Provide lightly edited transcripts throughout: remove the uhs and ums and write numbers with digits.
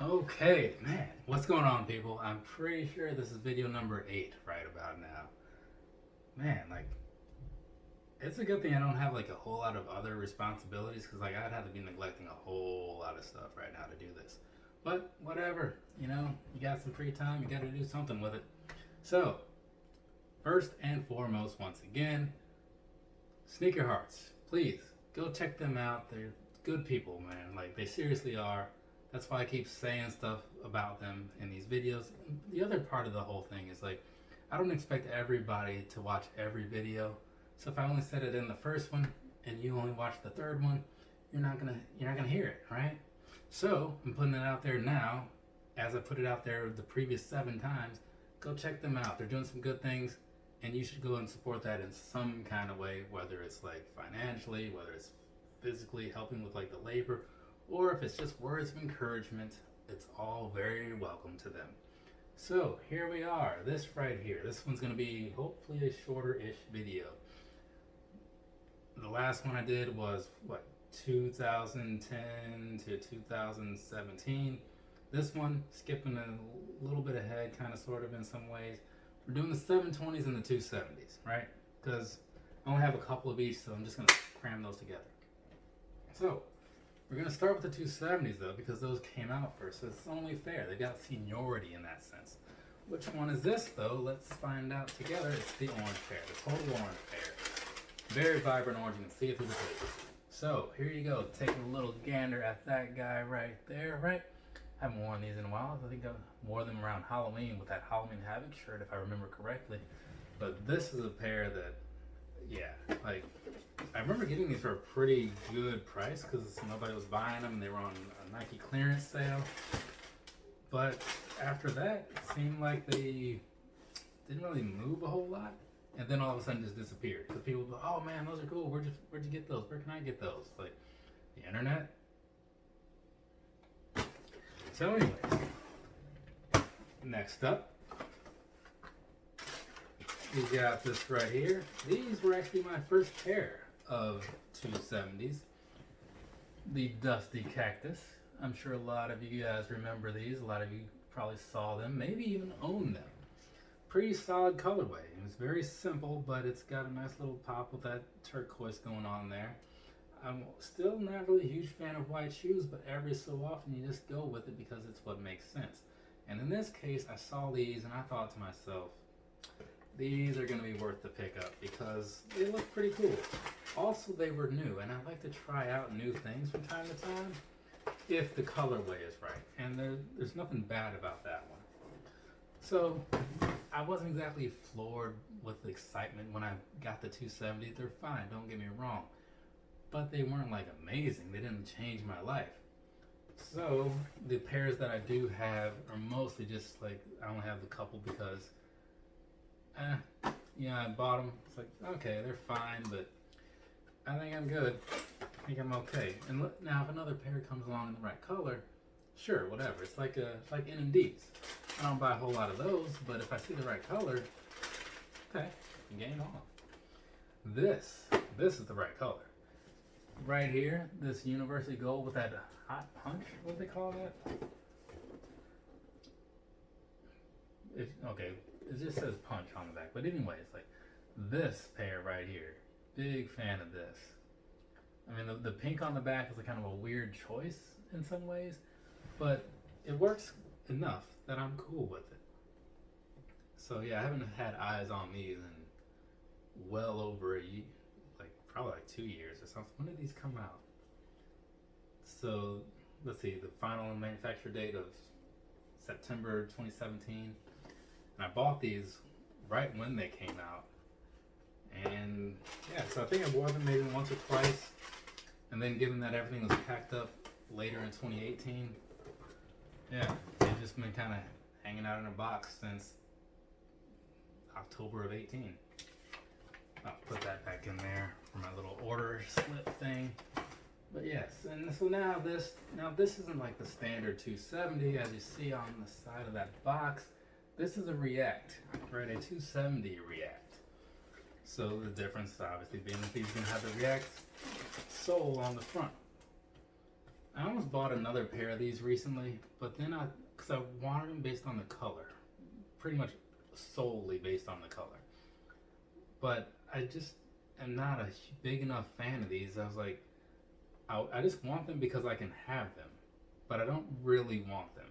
Okay, man, what's going on, people? I'm pretty sure this is video number 8 right about now. Man, like, it's a good thing I don't have like a whole lot of other responsibilities because like I'd have to be neglecting a whole lot of stuff right now to do this. But whatever, you got some free time, you got to do something with it. So, first and foremost, once again, Sneaker Hearts, please go check them out. They're good people, man. Like, they seriously are. That's why I keep saying stuff about them in these videos. The other part of the whole thing is like, I don't expect everybody to watch every video. So if I only said it in the first one and you only watch the third one, you're not gonna hear it, right? So I'm putting it out there now, as I put it out there the previous 7 times. Go check them out. They're doing some good things, and you should go and support that in some kind of way, whether it's like financially, whether it's physically helping with like the labor, or if it's just words of encouragement. It's all very welcome to them. So here we are, this right here. This one's going to be hopefully a shorter-ish video. The last one I did was, 2010 to 2017. This one, skipping a little bit ahead, kind of sort of in some ways. We're doing the 720s and the 270s, right? Because I only have a couple of each, so I'm just going to cram those together. So, we're going to start with the 270s though, because those came out first, so it's only fair. They got seniority in that sense. Which one is this though? Let's find out together. It's the orange pair, the total orange pair. Very vibrant orange, you can see it through the paper. So here you go, taking a little gander at that guy right there, right? I haven't worn these in a while. I think I wore them around Halloween with that Halloween Havoc shirt, if I remember correctly. But this is a pair that, yeah, like, I remember getting these for a pretty good price because nobody was buying them and they were on a Nike clearance sale. But after that, it seemed like they didn't really move a whole lot, and then all of a sudden just disappeared. Because people go, "Oh man, those are cool. Where'd you get those? Where can I get those?" Like the internet. So anyways, next up, we got this right here. These were actually my first pair of 270s. The Dusty Cactus. I'm sure a lot of you guys remember these. A lot of you probably saw them, maybe even own them. Pretty solid colorway. It's very simple, but it's got a nice little pop with that turquoise going on there. I'm still not really a huge fan of white shoes, but every so often you just go with it because it's what makes sense. And in this case, I saw these and I thought to myself, these are going to be worth the pickup because they look pretty cool. Also, they were new, and I like to try out new things from time to time if the colorway is right. And there's nothing bad about that one. So I wasn't exactly floored with excitement when I got the 270. They're fine, don't get me wrong. But they weren't like amazing. They didn't change my life. So the pairs that I do have are mostly just like, I only have the couple because I bought them. It's like, okay, they're fine, but I think I'm good. I think I'm okay. And now if another pair comes along in the right color, sure, whatever. It's like NMDs. I don't buy a whole lot of those, but if I see the right color, okay, game on. This is the right color. Right here, this University Gold with that hot punch. What do they call that? It just says punch on the back. But anyways, like this pair right here, big fan of this. I mean, the pink on the back is a kind of a weird choice in some ways, but it works enough that I'm cool with it. So yeah, I haven't had eyes on these in well over a year, like probably like 2 years or something. When did these come out? So let's see, the final manufacture date of September 2017. And I bought these right when they came out. And yeah, so I think I wore them maybe once or twice. And then given that everything was packed up later in 2018, yeah, they've just been kind of hanging out in a box since October of 18. I'll put that back in there for my little order slip thing. But yes, and so now this isn't like the standard 270 as you see on the side of that box. This is a React, right? A 270 React. So the difference obviously being that these are going to have the React sole on the front. I almost bought another pair of these recently, but then because I wanted them based on the color, pretty much solely based on the color. But I just am not a big enough fan of these. I was like, I just want them because I can have them, but I don't really want them.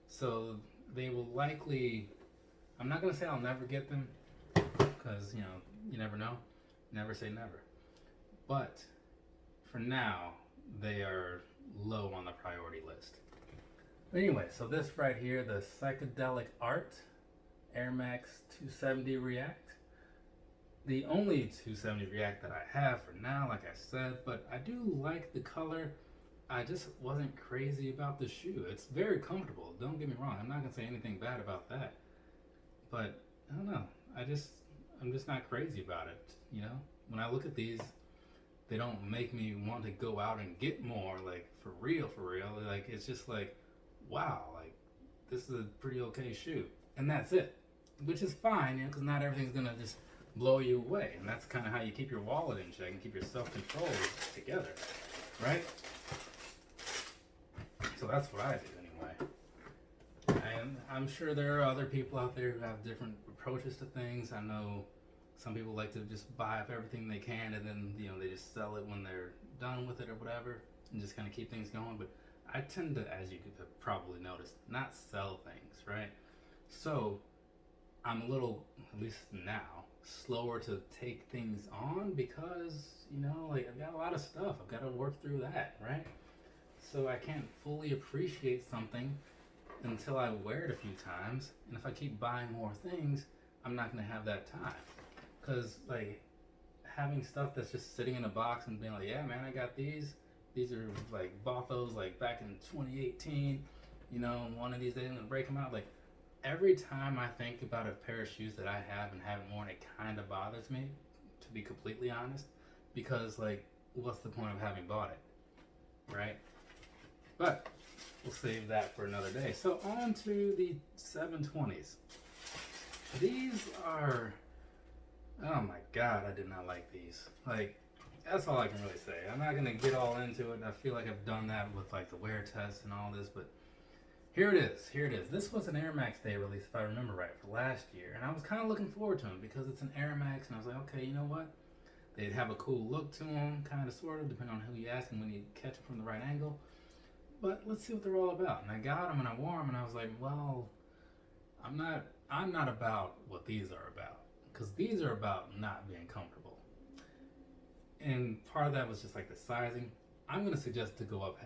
So they will likely, I'm not gonna say I'll never get them, because you never know, never say never. But for now, they are low on the priority list. Anyway, so this right here, the Psychedelic Art Air Max 270 React. The only 270 React that I have for now, like I said, but I do like the color. I just wasn't crazy about the shoe. It's very comfortable, don't get me wrong. I'm not gonna say anything bad about that. But I don't know. I'm just not crazy about it. When I look at these, they don't make me want to go out and get more, like for real, for real. Like it's just like, wow, like this is a pretty okay shoe. And that's it. Which is fine, because not everything's gonna just blow you away. And that's kind of how you keep your wallet in check and keep your self-control together, right? So that's what I do anyway. And I'm sure there are other people out there who have different approaches to things. I know some people like to just buy up everything they can and then they just sell it when they're done with it or whatever, and just kind of keep things going. But I tend to, as you could have probably noticed, not sell things, right? So I'm a little, at least now, slower to take things on because like I've got a lot of stuff. I've got to work through that, right? So I can't fully appreciate something until I wear it a few times. And if I keep buying more things, I'm not going to have that time. Because like having stuff that's just sitting in a box and being like, yeah man, I got these are like, bought those like back in 2018, one of these days I'm going to break them out. Like every time I think about a pair of shoes that I have and haven't worn, it kind of bothers me, to be completely honest, because like what's the point of having bought it, right? But we'll save that for another day. So on to the 720s. These are, oh my god, I did not like these. Like, that's all I can really say. I'm not gonna get all into it. I feel like I've done that with like the wear test and all this, but here it is. This was an Air Max Day release, if I remember right, for last year, and I was kind of looking forward to them because it's an Air Max, and I was like, okay, you know what? They'd have a cool look to them, kind of, sort of, depending on who you ask and when you catch them from the right angle. But let's see what they're all about. And I got them and I wore them, and I was like, well, I'm not about what these are about, because these are about not being comfortable. And part of that was just like the sizing. I'm gonna suggest to go up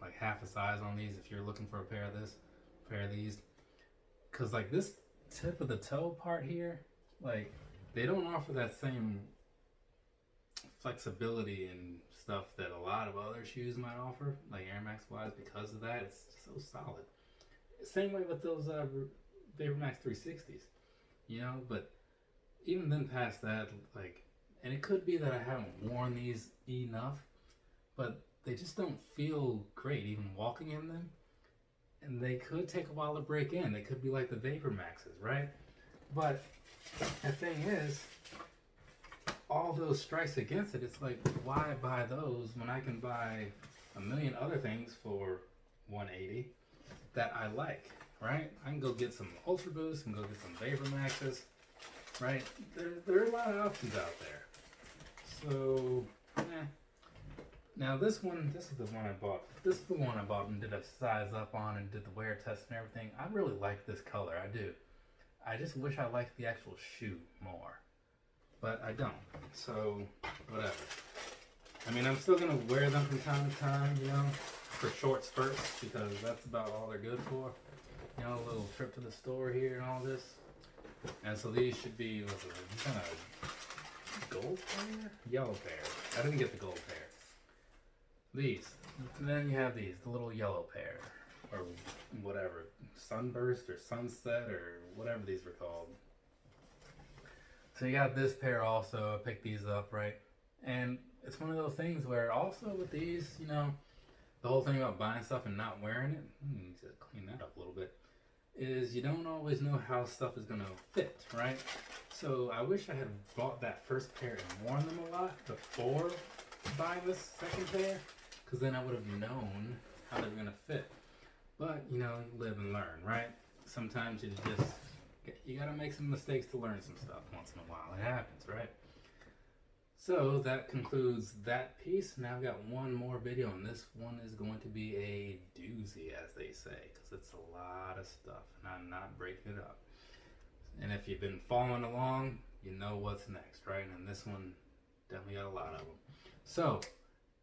like half a size on these if you're looking for a pair of these, because like this tip of the toe part here, like they don't offer that same flexibility and stuff that a lot of other shoes might offer, like Air Max wise. Because of that, it's so solid. Same way with those Vapor Max 360s, but even then past that, like, and it could be that I haven't worn these enough, but they just don't feel great even walking in them, and they could take a while to break in. They could be like the Vapor Maxes, right? But the thing is, all those strikes against it, it's like, why buy those when I can buy a million other things for $180 that I like, right? I can go get some Ultra Boosts and go get some Vapor Maxes, right? There are a lot of options out there. So, Now this is the one I bought. This is the one I bought and did a size up on and did the wear test and everything. I really like this color, I do. I just wish I liked the actual shoe more. But I don't, so whatever. I mean, I'm still gonna wear them from time to time, for short spurts, because that's about all they're good for. A little trip to the store here and all this. And so these should be, what's it, kind of gold pair? Yellow pair. I didn't get the gold pair. These. And then you have these, the little yellow pair, or whatever, sunburst or sunset or whatever these were called. So you got this pair also. I picked these up, right? And it's one of those things where also with these, the whole thing about buying stuff and not wearing it, need to clean that up a little bit, is you don't always know how stuff is going to fit, right? So I wish I had bought that first pair and worn them a lot before buying this second pair, because then I would have known how they were going to fit. But, you know, you live and learn, right? Sometimes you got to make some mistakes to learn some stuff once in a while. It happens, right? So that concludes that piece. Now I've got one more video, and this one is going to be a doozy, as they say, because it's a lot of stuff, and I'm not breaking it up. And if you've been following along, you know what's next, right? And this one definitely got a lot of them. So,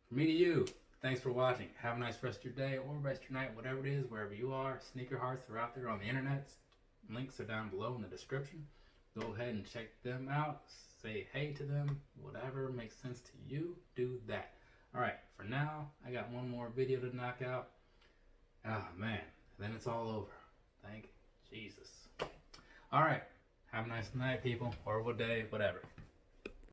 from me to you, thanks for watching. Have a nice rest of your day or rest of your night, whatever it is, wherever you are. Sneaker Hearts are out there on the internet. Links are down below in the description. Go ahead and check them out. Say hey to them. Whatever makes sense to you, do that. Alright, for now, I got one more video to knock out. Oh man, then it's all over. Thank Jesus. Alright, have a nice night, people, or what day, whatever.